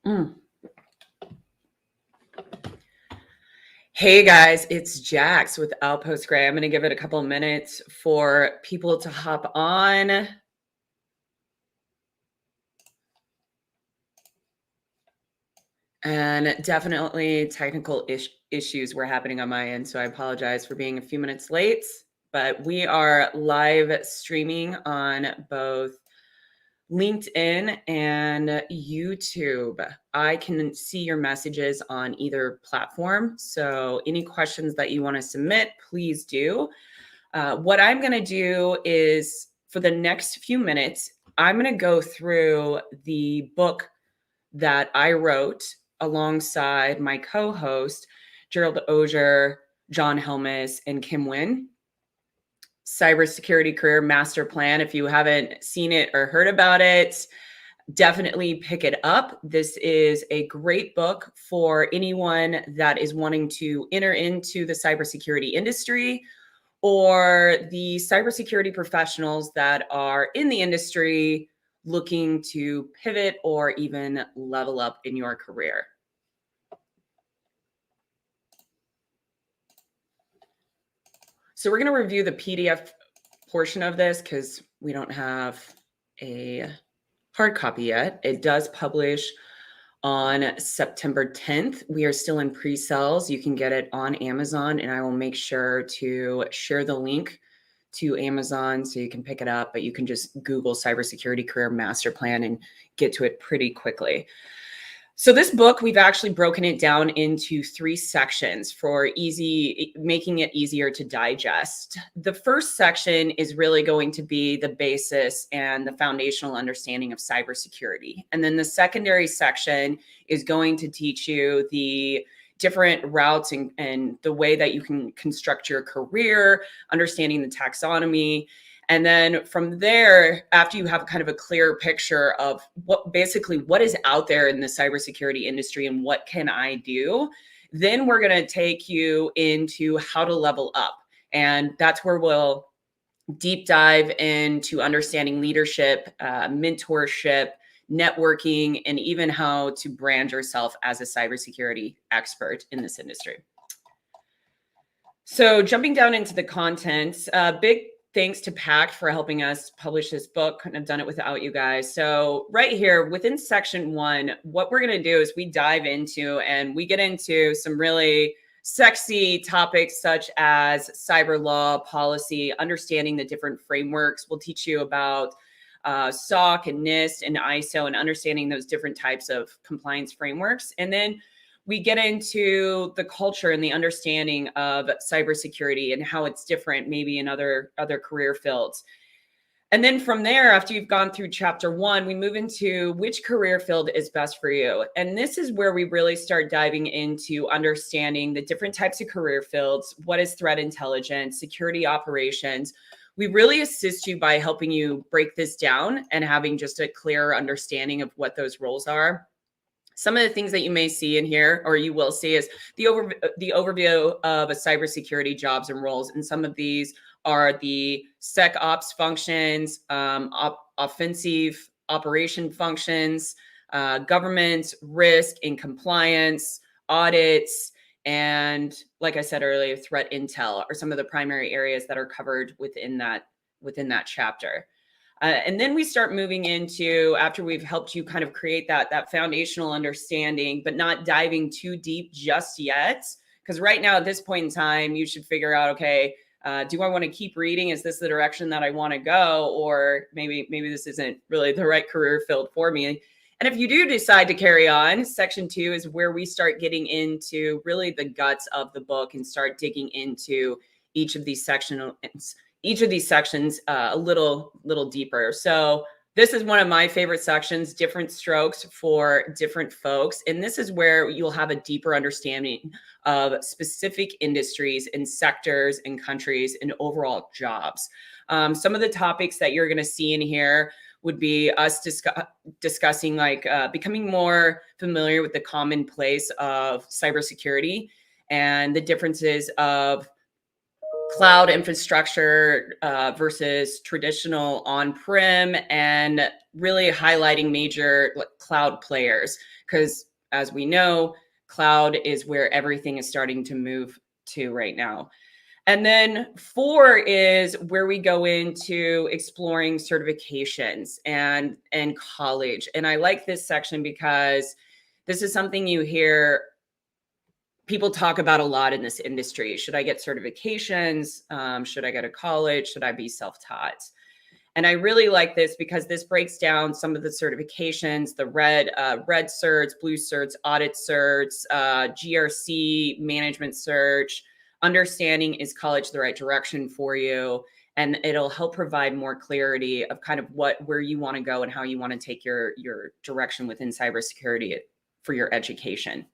Mm. Hey guys, it's Jax with Outpost Gray. I'm going to give it a couple of minutes for people to hop on. And definitely technical issues were happening on my end, so I apologize for being a few minutes late. But we are live streaming on both LinkedIn and YouTube. I can see your messages on either platform. So any questions that you want to submit, please do. What I'm going to do is for the next few minutes, I'm going to go through the book that I wrote alongside my co-host, Gerald Auger, Jon Helmus, and Kim Nguyen. Cybersecurity Career Master Plan. If you haven't seen it or heard about it, definitely pick it up. This is a great book for anyone that is wanting to enter into the cybersecurity industry or the cybersecurity professionals that are in the industry looking to pivot or even level up in your career. So we're going to review the PDF portion of this because we don't have a hard copy yet. It does publish on September 10th. We are still in pre-sales. You can get it on Amazon, and I will make sure to share the link to Amazon so you can pick it up, but you can just Google Cybersecurity Career Master Plan and get to it pretty quickly. So this book, we've actually broken it down into 3 sections for making it easier to digest. The first section is really going to be the basis and the foundational understanding of cybersecurity. And then the secondary section is going to teach you the different routes and the way that you can construct your career, understanding the taxonomy. And then from there, after you have kind of a clear picture of what is out there in the cybersecurity industry and what can I do, then we're going to take you into how to level up. And that's where we'll deep dive into understanding leadership, mentorship, networking, and even how to brand yourself as a cybersecurity expert in this industry. So jumping down into the content, big thanks to Pact for helping us publish this book. Couldn't have done it without you guys. So right here within section 1, what we're going to do is we dive into and we get into some really sexy topics such as cyber law, policy, understanding the different frameworks. We'll teach you about SOC and NIST and ISO and understanding those different types of compliance frameworks. And then we get into the culture and the understanding of cybersecurity and how it's different maybe in other career fields. And then from there, after you've gone through chapter 1, we move into which career field is best for you. And this is where we really start diving into understanding the different types of career fields. What is threat intelligence, security operations? We really assist you by helping you break this down and having just a clearer understanding of what those roles are. Some of the things that you may see in here, or you will see, is the overview of a cybersecurity jobs and roles. And some of these are the SecOps functions, offensive operation functions, government, risk and compliance, audits, and like I said earlier, threat intel are some of the primary areas that are covered within that chapter. And then we start moving into, after we've helped you kind of create that foundational understanding, but not diving too deep just yet. Because right now at this point in time, you should figure out, okay, do I want to keep reading? Is this the direction that I want to go? Or maybe this isn't really the right career field for me. And if you do decide to carry on, section 2 is where we start getting into really the guts of the book and start digging into each of these sections a little deeper. So this is one of my favorite sections, different strokes for different folks. And this is where you'll have a deeper understanding of specific industries and sectors and countries and overall jobs. Some of the topics that you're going to see in here would be us discussing like becoming more familiar with the commonplace of cybersecurity and the differences of cloud infrastructure versus traditional on-prem, and really highlighting major cloud players, because as we know, cloud is where everything is starting to move to right now. And then 4 is where we go into exploring certifications and college. And I like this section because this is something you hear people talk about a lot in this industry. Should I get certifications? Should I go to college? Should I be self-taught? And I really like this because this breaks down some of the certifications, the red certs, blue certs, audit certs, GRC, management search. Understanding, is college the right direction for you? And it'll help provide more clarity of kind of where you want to go and how you want to take your direction within cybersecurity for your education.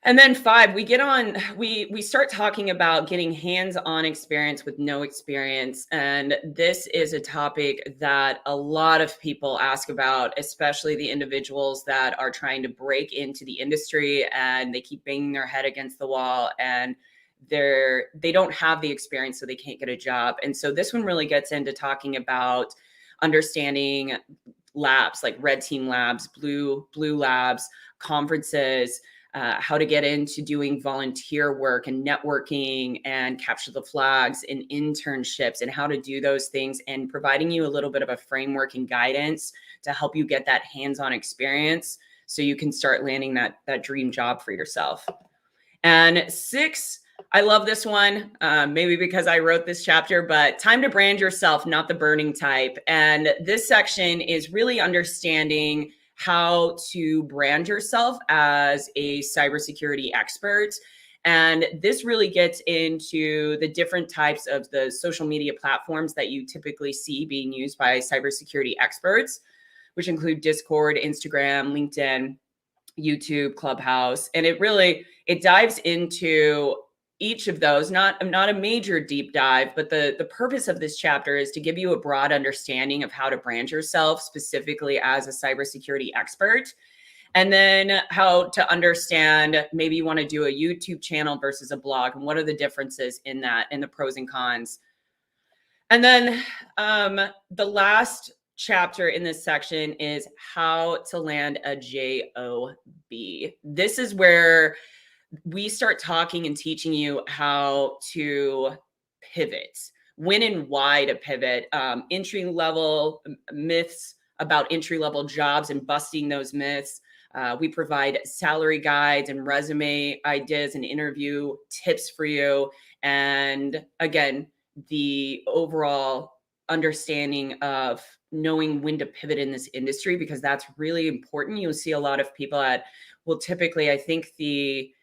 And then 5, we start talking about getting hands-on experience with no experience. And this is a topic that a lot of people ask about, especially the individuals that are trying to break into the industry and they keep banging their head against the wall and they don't have the experience, so they can't get a job. And so this one really gets into talking about understanding labs like red team labs, blue labs, conferences, how to get into doing volunteer work and networking and capture the flags and internships and how to do those things, and providing you a little bit of a framework and guidance to help you get that hands-on experience so you can start landing that dream job for yourself. And 6, I love this one, maybe because I wrote this chapter, but time to brand yourself, not the burning type. And this section is really understanding how to brand yourself as a cybersecurity expert. And this really gets into the different types of the social media platforms that you typically see being used by cybersecurity experts, which include Discord, Instagram, LinkedIn, YouTube, Clubhouse. And it dives into each of those, not a major deep dive, but the purpose of this chapter is to give you a broad understanding of how to brand yourself specifically as a cybersecurity expert. And then how to understand, maybe you want to do a YouTube channel versus a blog, and what are the differences in that, and the pros and cons. And then the last chapter in this section is how to land a job. This is where we start talking and teaching you how to pivot, when and why to pivot, entry level myths about entry level jobs and busting those myths. We provide salary guides and resume ideas and interview tips for you. And again, the overall understanding of knowing when to pivot in this industry, because that's really important. You'll see a lot of people typically, I think the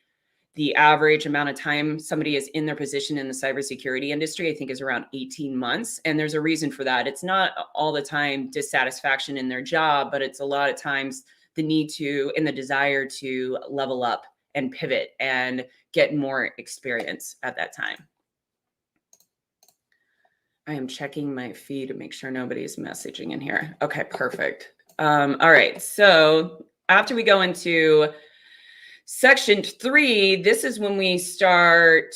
average amount of time somebody is in their position in the cybersecurity industry, I think, is around 18 months. And there's a reason for that. It's not all the time dissatisfaction in their job, but it's a lot of times the need to and the desire to level up and pivot and get more experience at that time. I am checking my feed to make sure nobody's messaging in here. Okay, perfect. All right. So after we go into Section 3, this is when we start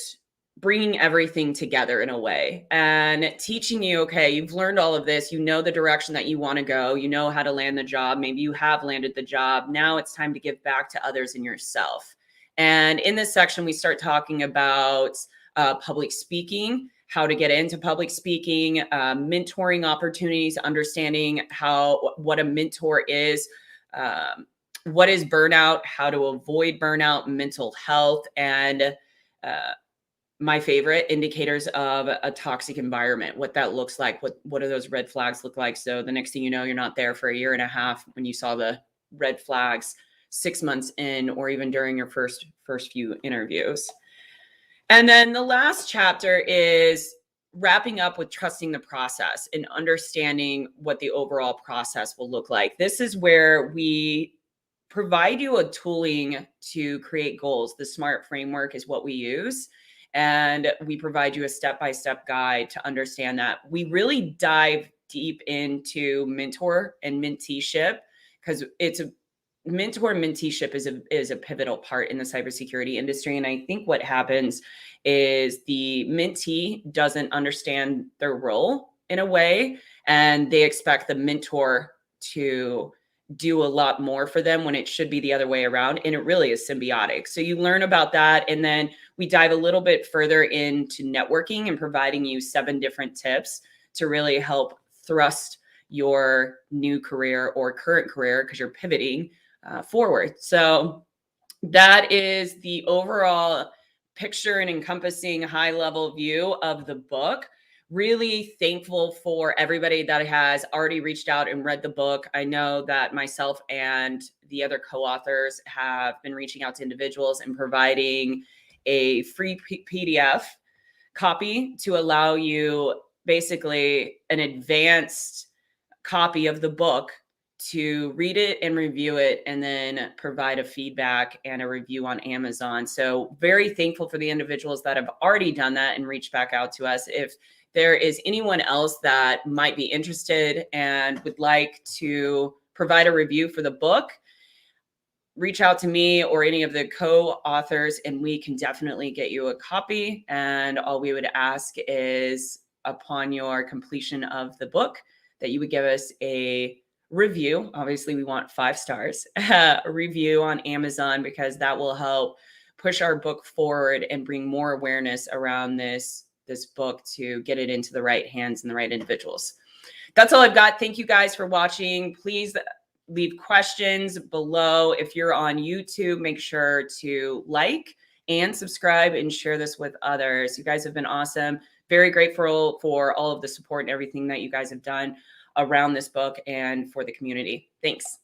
bringing everything together in a way and teaching you, okay, you've learned all of this, you know the direction that you want to go, you know how to land the job, maybe you have landed the job, now it's time to give back to others and yourself. And in this section, we start talking about public speaking, how to get into public speaking, mentoring opportunities, understanding what a mentor is, what is burnout, how to avoid burnout, mental health, and my favorite, indicators of a toxic environment, what that looks like, what do those red flags look like. So the next thing you know, you're not there for a year and a half when you saw the red flags 6 months in, or even during your first few interviews. And then the last chapter is wrapping up with trusting the process and understanding what the overall process will look like. This is where we provide you a tooling to create goals. The SMART framework is what we use. And we provide you a step-by-step guide to understand that. We really dive deep into mentor and menteeship, because mentor and menteeship is a pivotal part in the cybersecurity industry. And I think what happens is the mentee doesn't understand their role in a way, and they expect the mentor to do a lot more for them when it should be the other way around. And it really is symbiotic. So you learn about that. And then we dive a little bit further into networking and providing you 7 different tips to really help thrust your new career or current career, because you're pivoting forward. So that is the overall picture and encompassing high level view of the book. Really thankful for everybody that has already reached out and read the book. I know that myself and the other co-authors have been reaching out to individuals and providing a free PDF copy to allow you basically an advanced copy of the book to read it and review it, and then provide a feedback and a review on Amazon. So very thankful for the individuals that have already done that and reached back out to us. If there is anyone else that might be interested and would like to provide a review for the book, reach out to me or any of the co-authors, and we can definitely get you a copy. And all we would ask is, upon your completion of the book, that you would give us a review. Obviously, we want 5 stars, a review on Amazon, because that will help push our book forward and bring more awareness around this book to get it into the right hands and the right individuals. That's all I've got. Thank you guys for watching. Please leave questions below. If you're on YouTube, make sure to like and subscribe and share this with others. You guys have been awesome. Very grateful for all of the support and everything that you guys have done around this book and for the community. Thanks.